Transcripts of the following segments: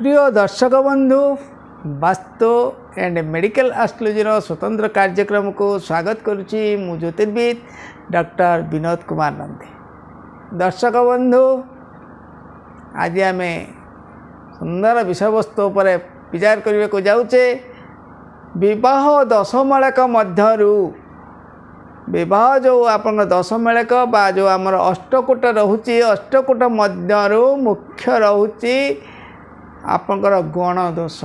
प्रिय दर्शक बंधु वास्तु एंड मेडिकल एस्ट्रोलॉजी स्वतंत्र कार्यक्रम को स्वागत करुच्ची मु ज्योतिर्विद डॉक्टर विनोद कुमार नंदी। दर्शक बंधु आज आम सुंदर विषय वस्तु पर विचार करने को जाऊे। विवाह दशमलक मध्यरु विवाह जो आप दशमलक बा जो आमर अष्टकूट रोचे अष्टकूट मध्यरु मुख्य रोचे आपंकर गण दोष।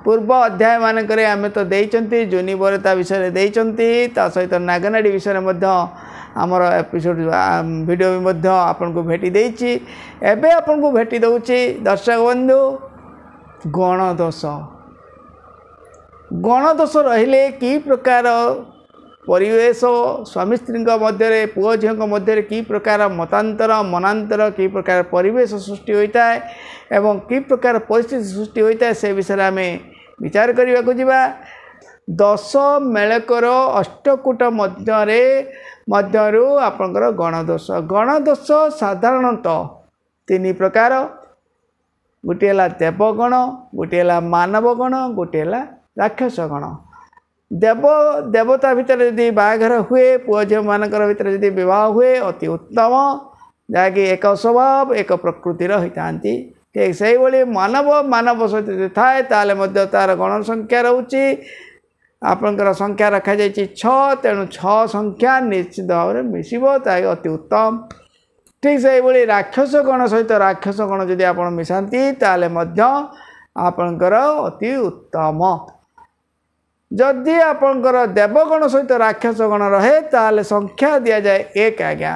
पूर्व अध्याय मानक आम तो देइचंती जोनि बरता विषय देइचंती ता सहित नागनाड़ी विषय में आमर एपिसोड वीडियो भी आपन को भेटी देइची। एबे आपन को भेटी दउची दर्शक बंधु गण दोष। गण दोष रहिले की प्रकार परिवेश स्वामी स्त्री मध्य पुओ झी मध्य की प्रकार मतांतर मनांतर की प्रकार परिवेश सृष्टि होता है एवं की प्रकार परिस्थिति सृष्टि होता है से विषय आम विचार करने को जीवा। दश मेलकर अष्टकूट मध्यरु आपंकर गणदोष। गणदोष साधारणतः तीन प्रकार। गोटे है देवगण, गोटे है मानवगण, गोटे है राक्षस गण। देवता भितर यदि बाघर हुए पुओ झी मानकर भितर यदि विवाह हुए अति उत्तम, जहाँकि एक स्वभाव एक प्रकृतिर होता। ठीक से भाई मानव सहित थाए तार गण संख्या रोचे आपंकर संख्या रखा जाए 6। तेणु 6 संख्या निश्चित भाव में मिसब अति उत्तम। ठीक से भाई राक्षस गण सहित राक्षस गण जदि आप मिसाती ताले आपंकर अति उत्तम। जदि आपंकर देवगण सहित राक्षस गण रहे ताले संख्या दि जाए 1। आज्ञा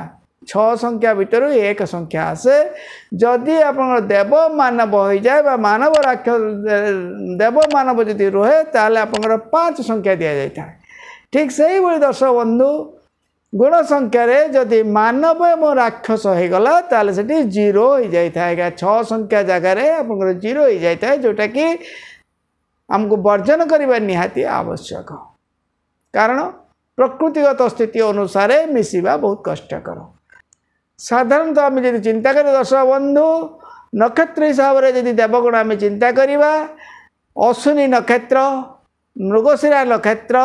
6 संख्या भितर 1 संख्या आसे। जदि आपंकर देव मानव हो जाए मानव राक्षस देव मानव जदि रहे ताले आपंकर 5 संख्या दि जाए। ठीक से ही भाई दर्शक बंधु गुण संख्या रे जदि मानव एवं राक्षस हो गला ताले सेठी 0 हो जाए। 6 संख्या जगह आपंकर 0 हो जाए, जोटा कि हमको वर्जन करने निहाती आवश्यक। कारण प्रकृतिगत स्थिति अनुसार मिसिबा बहुत कष्टकर। साधारणतः आम जब चिंता करें दर्शक बंधु नक्षत्र हिसाब से जब देवगुण आम चिंता करवा अश्विनी नक्षत्र, मृगशिरा नक्षत्र,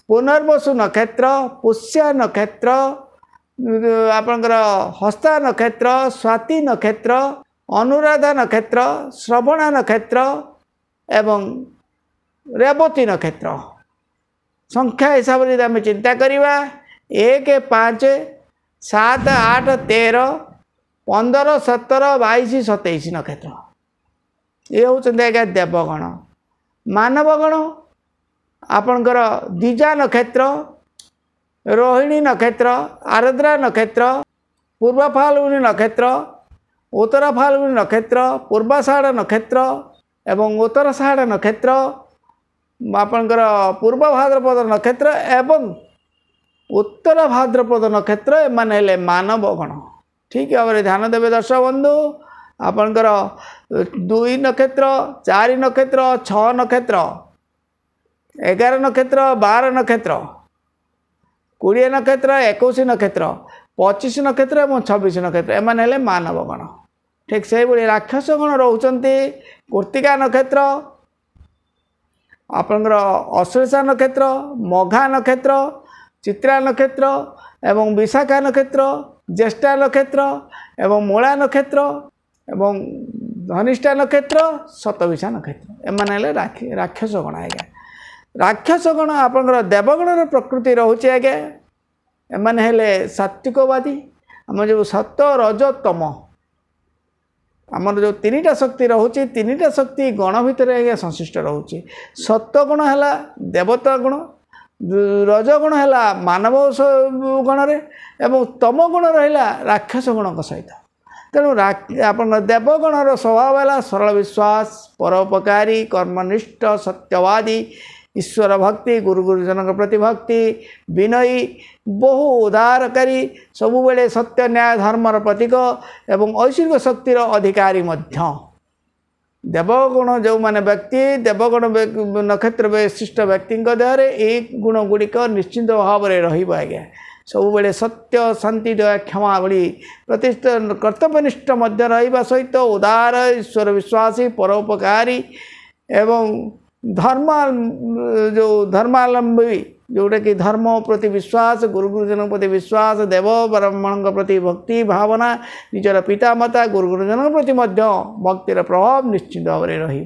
पुनर्वसु नक्षत्र, पुष्या नक्षत्र, आपंकर हस्ता नक्षत्र, स्वाति नक्षत्र, अनुराधा नक्षत्र, श्रवणा नक्षत्र एवं रेवती नक्षत्र संख्या हिसाब से आम चिंता करवा 1, 5, 7, 8, 13, 15, 17, 22, 27 नक्षत्र ये होते आज्ञा देवगण। मानवगण आपणकर द्विजा नक्षत्र, रोहिणी नक्षत्र, आर्द्रा नक्षत्र, पूर्व फाल्गुनी नक्षत्र, उत्तर फाल्गुनी नक्षत्र, पूर्वाषाढ़ नक्षत्र एवं उत्तराषाढ़ नक्षत्र, आपणकर पूर्व भाद्रपद नक्षत्र एवं उत्तर भाद्रपद नक्षत्र एमान हेले मानवगण। ठीक भाव में ध्यान देवे दर्शक बंधु आपणकर 2 नक्षत्र, 4 नक्षत्र, 6 नक्षत्र, 11 नक्षत्र, 12 नक्षत्र, 20 नक्षत्र, 21 नक्षत्र, 25 नक्षत्र और 26 नक्षत्र एमान हेले मानवगण। ठीक से भाई राक्षस गण रोचंती कृत्तिका नक्षत्र, आपंकर अश्लेषा नक्षत्र, मघा नक्षत्र, चित्रा नक्षत्र एवं विशाखा नक्षत्र, ज्येष्ठा नक्षत्र एवं मूला नक्षत्र एवं धनिष्ठा नक्षत्र, शतभिषा नक्षत्र एमान हेले राक्षस गण। आज्ञा राक्षस गण आपंकर देवगण प्रकृति रोचे। आज्ञा एमान हेले सात्विकवादी। आम जो सत रज तम आमर जो 3टा शक्ति रोचे 3टा शक्ति गण भितर आज्ञा संश्लिष्ट रोचे। सत्वगुण है देवता गुण, रजगुण है मानव गण रे एवं तम गुण रहा राक्षस गुण सहित। तेणु आप देवगणर स्वभाव है सरल विश्वास, परोपकारी, कर्मनिष्ठ, सत्यवादी, ईश्वर भक्ति, गुरुजन प्रति भक्ति, विनयी, बहु उदारकारी, सबु बेले सत्य न्याय धर्मर प्रतीक एवं ऐश्वर्य शक्तिर अधिकारी मध्य। देवगुण जो माने व्यक्ति देवगुण नक्षत्र विशिष्ट व्यक्ति देहरे ये गुण गुड़िक निश्चिंत भाव में रहा। आज्ञा सब बेले सत्य शांति दया क्षमा भली प्रतिष्ठा कर्तव्यनिष्ठ मध्य रहिबा सहित उदार ईश्वर विश्वासी परोपकारी एवं धर्म जो धर्मावलंबी जोटा कि धर्म प्रति विश्वास गुरुजन प्रति विश्वास देव ब्राह्मण प्रति भक्ति भावना निजर पिता माता गुरुजन प्रति भक्तिर प्रभाव निश्चित भाव में रही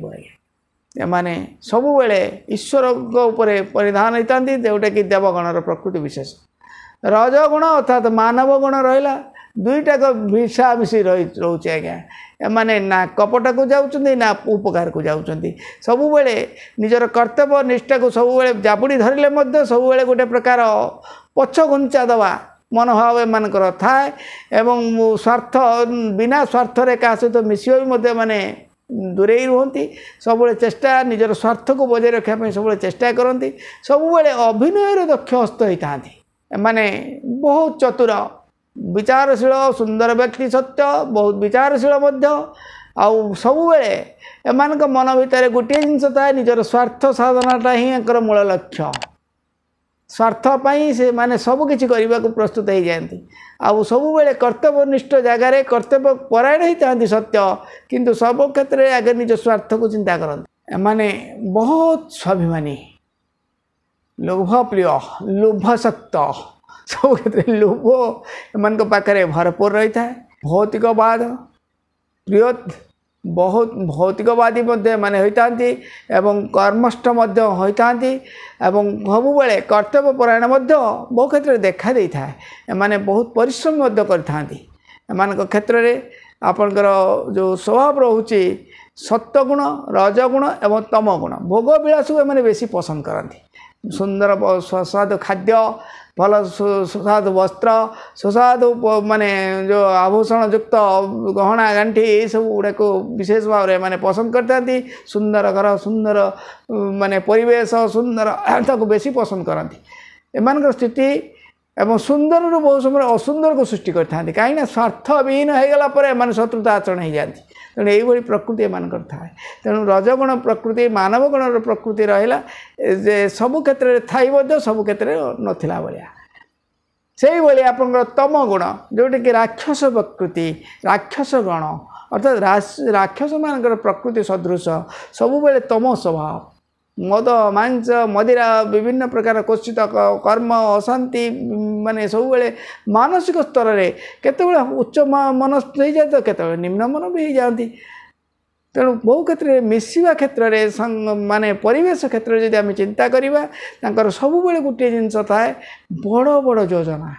सब बेले ईश्वर उपरे परिधान होता जोटा कि देवगणर प्रकृति विशेष रजगुण अर्थात मानव गुण रहा दुईटा मिशामिशी रोचे आज्ञा एमाने ना कपट को जाऊँच ना उपकार को जाऊँच सब बेले निजर कर्तव्य निष्ठा को सब बेले जाबुड़ी धरले सब बेले गोटे प्रकार पछ घुंचा दवा मनोभाव एमानकर थाए एवं स्वार्थ बिना स्वार्थ क्या सहित मिसिबा माने दूरे रुहति सब चेष्टा निजर स्वार्थ को बजाय रखापी सब चेष्टा करती सब बेले अभिनयर दक्ष हस्त होता माने बहुत चतुर विचारशील सुंदर व्यक्ति सत्य बहुत विचारशील आउ सब बेले एमान मन भितर गोटे जिनस था निजर स्वार्थ साधनाटा ही मूल लक्ष्य स्वार्थपाई से माने सब किसी करने को प्रस्तुत हो जाती आउ सब बेले कर्तव्यनिष्ठ जगार कर्तव्य परायण होता सत्य किंतु सब क्षेत्र में आगे निज स्वार्थ को चिंता करते एमाने बहुत स्वाभिमानी लोभप्रिय लोभशक्त सब क्षेत्र में लोभ एमान पाखे भरपूर रही है भौतिकवाद प्रिय बहुत भौतिकवादी माने होता एवं कर्मस्थ होता एवं सब बेले कर्तव्य परायण बहु क्षेत्र में देखा दे था एमाने बहुत परिश्रम कर क्षेत्र में आपणकर जो स्वभाव रोचे सत्वगुण रजगुण एवं तमगुण भोग विलास को एमाने बेसी पसंद करती सुंदर सुस्वादु खाद्य भल सुस्वादु वस्त्र सुस्वादु माने जो आभूषण युक्त गहना गांठी ये सब गुड़ाक विशेष भाव में माने पसंद करते सुंदर घर सुंदर माने परिवेश सुंदर ताको बेसी पसंद करती एमान स्थिति एवं सुंदर बहुत समय असुंदर को सृष्टि करते कहीं स्वार्थ विहीन होगला शत्रुता आचरण हो जाती तेणु यही प्रकृति एम थाए तेणु रजगुण प्रकृति मानव गुण प्रकृति रहा सबु क्षेत्र में थी सबु क्षेत्र में नथिला भाया से भाई आप तम गुण जोटा कि राक्षस प्रकृति राक्षस गण अर्थात राक्षस मान प्रकृति सदृश सब बेले तम स्वभाव मद मांस मदिरा विभिन्न प्रकार कोशित कर्म अशांति माने सब बेले मानसिक स्तर में केतबेले उच्च मनस्थ हो जाए तो केतबेले निम्न मन भी हो जाती तेणु बहु क्षेत्र में मिसिबा क्षेत्र में माने परिवेश क्षेत्र में आम चिंता करवा सब बेले गोटे जिनस थाए बड़ बड़ योजना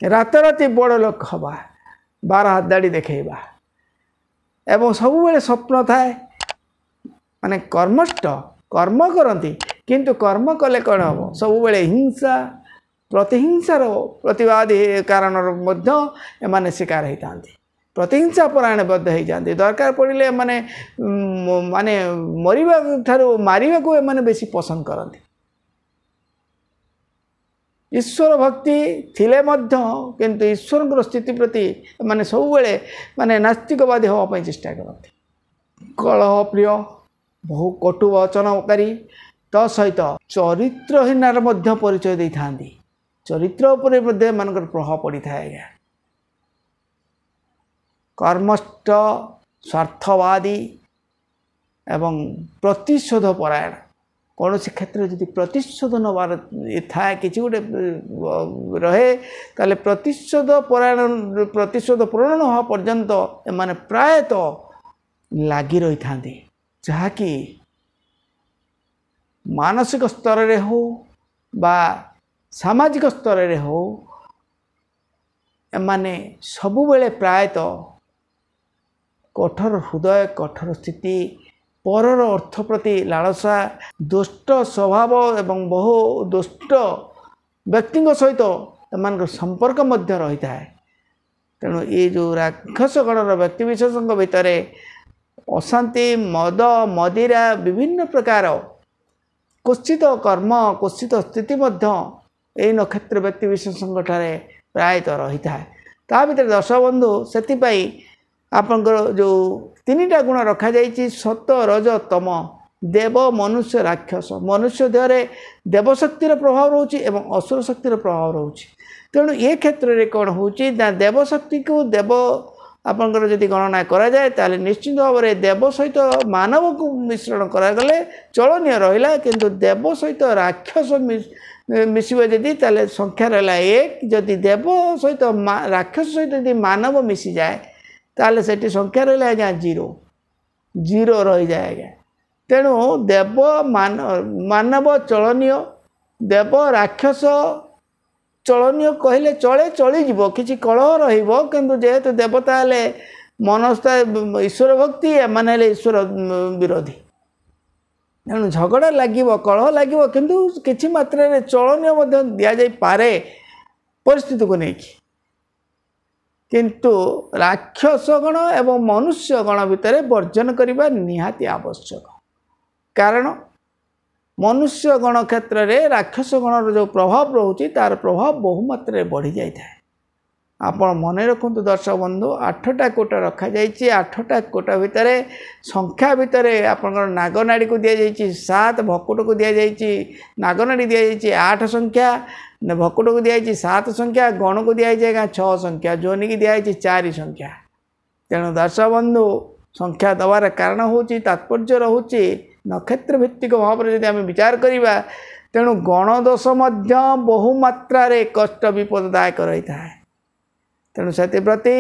राताराति बड़ लोक हवा 12 हाथ दाड़ी देखा एवं सब बेले स्वप्न थाए माने कर्मष्ट कर्म करती किंतु कर्म कले कौन हम सब बेले हिंसा प्रतिहिंसार प्रतिवादी कारण एमाने शिकार होता प्रतिहिंसा परायण बद्ध हो जाती दरकार पड़े माने माने मरिबा ठारू मारिबा को एमाने बेसी पसंद करती ईश्वर भक्ति थिले मध्य किंतु ईश्वर स्थिति प्रति माने सब बेले माने नास्तिकवादी होगा चेष्टा करती कलह प्रिय बहु कटु वचनकारी तो सहित चरित्रहीनार परिचय दे था चरित्र उपर मानकर प्रभाव पड़ी था आज्ञा कर्मष्ट स्वार्थवादी एवं प्रतिशोध परायण कौन से क्षेत्र में प्रतिशोध नबार था कि गोटे रहे ताले प्रतिशोध परायण प्रतिशोध पूरण हवा पर्यंत एमाने प्रायतः लगी रही था जहाँकि मानसिक स्तर रे हो बा सामाजिक स्तर रे हो एमाने सबु बेले प्रायतः कठोर हृदय कठोर स्थिति परर अर्थ प्रति लालसा दुष्ट स्वभाव एवं बहु दुष्ट व्यक्ति सहित एमान संपर्क मध्य रही है तेणु ये जो राक्षस गणर व्यक्ति विशेष भितर अशांति मद मदिरा विभिन्न प्रकार कुत्सित कर्म कुत्सित स्थिति यही नक्षत्र व्यक्ति विशेष प्रायतः रही है ता भीतर दर्शक बंधु से आपंकर जो 3टा गुण रखा जाइए सत रज तम देव मनुष्य राक्षस मनुष्य देहरे देवशक्तिर प्रभाव रोचे एवं असुर शक्तिर प्रभाव रोचे तेणु ये क्षेत्र में कौन हो देवशक्ति को देव आपंकर जदि गणना करा जाए ताले निश्चित भाव में देव सहित मानव को मिश्रण करागले चलनीय रहा किंतु देव सहित राक्षस मिसिबे जदि ताले संख्या रहा एक जदि देव सहित राक्षस सहित यदि मानव मिसी जाए ताले सेठी संख्या रहा आज्ञा जीरो रही जाए आज्ञा तेणु देव मानव चलनीय देव राक्षस चलनीय कहले चले चलीज किसी कलह रु जेहेतु देवता हेले मनस्था ईश्वर भक्ति एम ईश्वर विरोधी तेणु झगड़ा लगे कलह लगे किंतु किसी मात्रा चलनीय दि जा पारे परिस्थिति को लेकिन किंतु राक्षस गण एवं मनुष्य गण भितर वर्जन करने निहाती आवश्यक कारण मनुष्य गण क्षेत्र में राक्षस गणर जो प्रभाव रोचे तार प्रभाव बहुमात्रा बढ़ी जाए आपण मन रखु दर्शक बंधु 8टा कोटा रखा जाइए 8टा कोटा भितर संख्या भितर आपंकर नागनाड़ी को दि जाइए 7 भकुट को दि जाइए नागनाड़ी दि जाइए 8 संख्या भकुट को दि जाइए 7 संख्या गण को दि जाइए 6 संख्या जोनी की दि जाइए 4 संख्या तेणु दर्शक बंधु संख्या दबार कारण हूँ तात्पर्य रोचे नक्षत्र भित्तिक भाव में जब आम विचार करवा तेणु गणदोष बहुमात्रा कष्ट विपददायक रही है तेणु से प्रति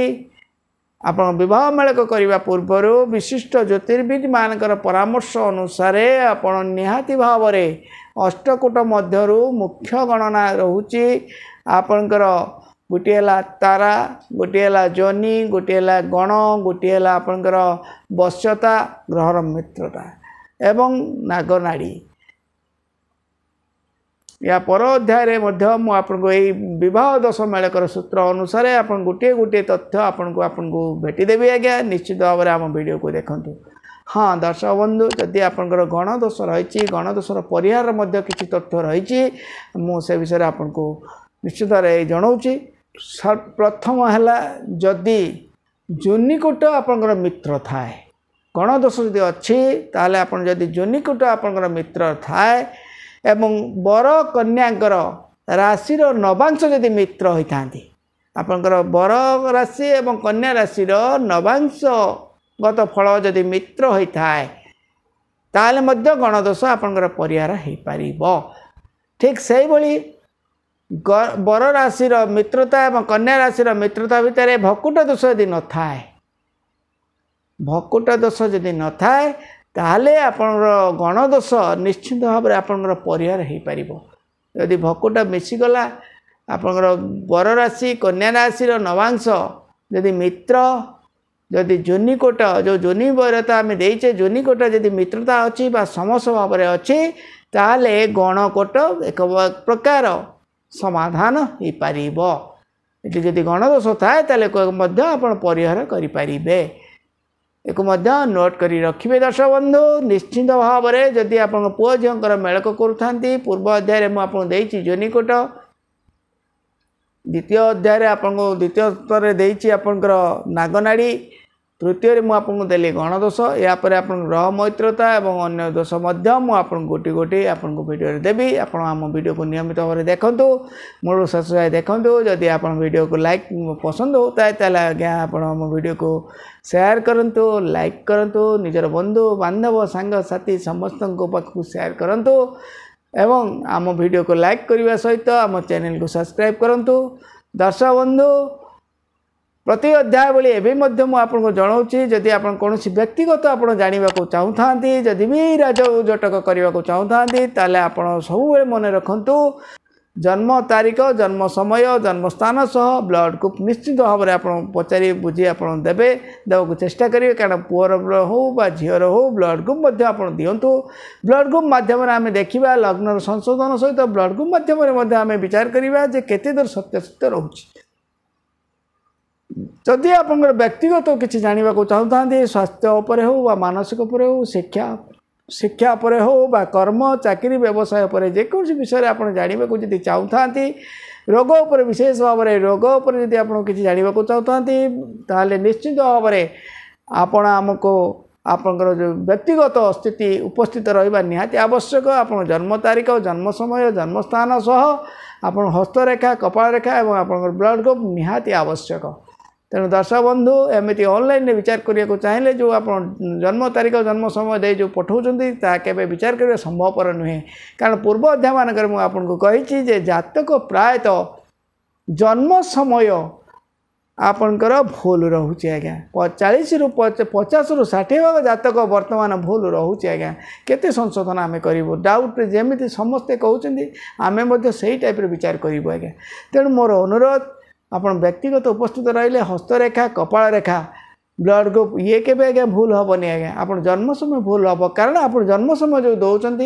आप विवाह मेलक करने पूर्वर विशिष्ट ज्योतिर्विद मानकर परामर्श अनुसार आपण निहाती भाव में अष्टकूट मध्यरु मुख्य गणना रोचे आपणकर गोटे है तारा गोटे है जोनी गोटे है गण गोटे है आपणकर वश्यता ग्रहर मित्रता एवं नागनाड़ी या पर अध्याय आपको यही विवाह दश मेलकर सूत्र अनुसार आप गोटे गोटे तथ्य आपको भेटिदेवी आज्ञा निश्चित भाव में आम वीडियो को देखूँ। हाँ दर्शक बंधु जदि आपंकर गणदोष रही गणदोषर परिहार किसी तथ्य रही मुझे विषय आपको निश्चित जनाऊँगी। प्रथम है जदि जोनिकूट आपंकर मित्र थाए गणदोष जदि अच्छी ताले आपन जदि जोनिकूट आपंकर मित्र थाए एवं बर कन्यांकर राशि नवांश जदि मित्र होता आपंकर बर राशि एवं कन्या राशि नवांशगत फल जदि मित्र होता है ताले मध्य गणदोष आपंकर परिहार हो पार। ठीक से भाई बर राशि मित्रता एवं कन्या राशि मित्रता भितर भकुट दोष यदि न थाए भकुट दोष जदि न थाए ताहले आपनर गणदोष निश्चित भाव में आपनर परिहार हो पार। यदि भकुट मिसीगला आपनर बर राशि कन्या राशि नवांश जदि मित्र जदि जोनिकोट जो जोनि वैरता आम देचे जोनिकोट जदि मित्रता अच्छी समस भाव में अच्छी ताहले गणकोट एक प्रकार समाधान हो पार। ये जदि गणदोष थाए ताले आप परिहार करें एक नोट करी रखिए दर्शक बंधु निश्चिंत भाव में जदि आप पुओ झीर मेलक करूँ पूर्व अध्याय मुझे जोनिकोट द्वितीय अध्याय आपको द्वितीय स्तर देती आपंकर नागनाड़ी तृतीय मुझे देली गणदोष यापर आप ग्रह मैत्रता और अन्य दोष मुझे गोटी गोटी आपको वीडियो देवी आप वीडियो को नियमित भाव में देखूँ मूल शेष जाए देखूँ जदि आप वीडियो को लाइक पसंद होता है ताले आज्ञा आप वीडियो को शेयर करूँ लाइक करूँ निजर बंधु बांधव सांग साथी समस्त पाखक शेयर करूँ एवं आम वीडियो को लाइक करने सहित आम चैनल को सब्सक्राइब करूँ। दर्शक बंधु प्रति अध्याय भाई एवं आपको जनाऊँगी जदि आप कौन व्यक्तिगत आप जानवा चाहूँ जदि भी राज जटक करने को चाहूँ ताले आप सब मन रखु जन्म तारीख जन्म समय जन्म स्थान सह ब्लड ग्रुप निश्चित भाव में आप पचारि बुझी आप देवे देवाक चेष्टा करेंगे कारण पुअर हो झीर हो ब्लड ग्रुप आप दिंतु ब्लड ग्रुप मध्यम आम देखा लग्न संशोधन सहित ब्लड ग्रुप मध्यम आम विचार करवा केते दूर सत्य सत्य रोचे। जदि आप व्यक्तिगत किसी जानवा चाहूँ स्वास्थ्य उपर हो मानसिक उपर हो शिक्षा पर हो बा कर्म चाकरी व्यवसाय पर जेको विषय आप जानवा जी चाहूँ रोग उपर विशेष भाव में रोग उपर जब आप किसी जानवा चाहूँ ताले निश्चित भाव में आपण आमको आपणकर जो व्यक्तिगत स्थिति उपस्थित रहा निहाती आवश्यक। आप जन्म तारीख जन्म समय जन्म स्थान सह आप हस्तरेखा कपाल रेखा और आप ब्लड ग्रुप निहाती आवश्यक। तेणु दर्शक बंधु एमती ऑनलाइन विचार करने को चाहिए जो आप जन्म तारीख जन्म समय दे जो पठाऊँ केवे विचार करने संभवपर नुहे। कारण पूर्व अध्याय मानक आपको कही जातक प्रायतः जन्म समय आपणकर भूल रोचे आज्ञा 40 रु 50 रु 60 भाग जातक वर्तमान भूल रोचे आज्ञा। केते संशोधन आम करूँ डाउट जमी समस्ते कहते आम से टाइप विचार करूँ आज्ञा। तेणु मोर अनुरोध आपण व्यक्तिगत उपस्थित रहिले हस्तरेखा कपाल रेखा ब्लड ग्रुप ये केवे आज्ञा भूल हेनी आज्ञा। आप जन्म समय भूल हम कारण आप जन्म समय जो दौरान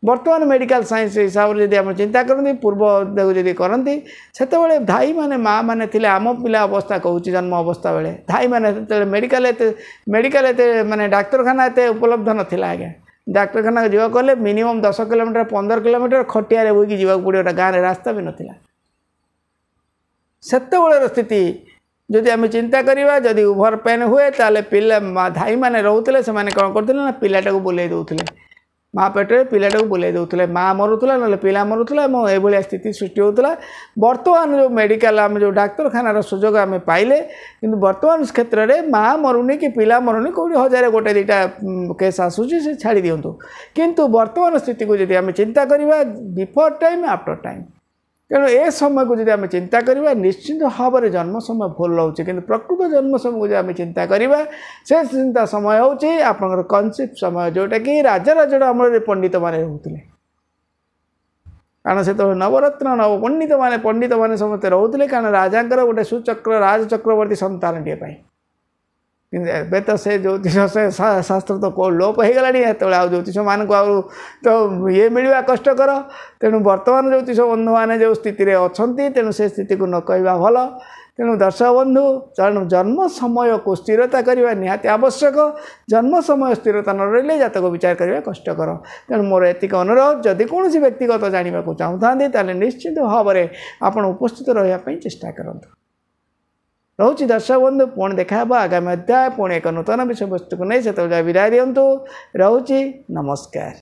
बर्तमान मेडिकल साइंस हिसाब से जब चिंता करती पूर्व जब करती से धाई मैंने माँ मैंने थे आम पिला अवस्था कहूँ जन्म अवस्था बेले धाई मैंने मेडिकल मेडिकल माने डाक्तरखाना एत उपलब्ध नाला आज्ञा। डाक्तरखाना जावा कले मिनिमम 10 किलोमीटर 15 किलोमीटर खटिया बोईकी जावाक पड़ो गाँव में रास्ता भी नाला। सेतबेलर स्थिति जदि आम चिंता करवा जदि ओभर पेन हुए ताले पिला धाई मैंने रोते से कौन करते ना पिलाटा को बुले दौले माँ पेटे पिलाटा को बुले दौले माँ मरुला ना पिला मरुला ये स्थिति सृष्टि होता। बर्तमान जो मेडिकल आम जो डाक्तरखानार सुजोग आम पाइले कि बर्तमान क्षेत्र में माँ मरुनी कि पिला मरुनी कौटी 1000 गोटे 2टा केस आसूसी से छाड़ी दिंतु। किंतु बर्तमान स्थिति को जब आम चिंता करवा बिफोर टाइम आफ्टर टाइम तेणु ए समय को जब आम चिंता करवा निश्चित भाव में जन्म समय भूल रोचे कि प्रकृत जन्म समय को जब आम चिंता करवा से चिंता समय हूँ आपंकर कनसेप्ट समय जोटा कि राजराजड़ अमल पंडित मैंने रोते कारण से तो नवरत्न नव पंडित मैंने समस्ते रोते कारण राजा गोटे सुचक्र राज चक्रवर्ती संतान टे ए तो से ज्योतिष से शास्त्र तो लोप हो गला जो ज्योतिष मान तो ये मिलवा कष्टकर। तेणु बर्तमान ज्योतिष बंधु मैंने जो स्थिति अच्छा तेणु से स्थिति को न कहवा भल। तेणु दर्शक बंधु तेणु जन्म समय को स्थिरता करने निहाती आवश्यक। जन्म समय स्थिरता न रही जातक विचार करने कष्टकर। तेणु मोर एतिक अनुरोध जदि कौन व्यक्तिगत जानवा चाहूँ ताले निश्चित भाव में आप उपस्थित रही चेष्टा करूँ। रोची दर्शक बंधु पुणी देखा आगामी अध्याय पुणी एक नूतन विषय वस्तु को नहीं से विदाय दिंतु। रोची नमस्कार।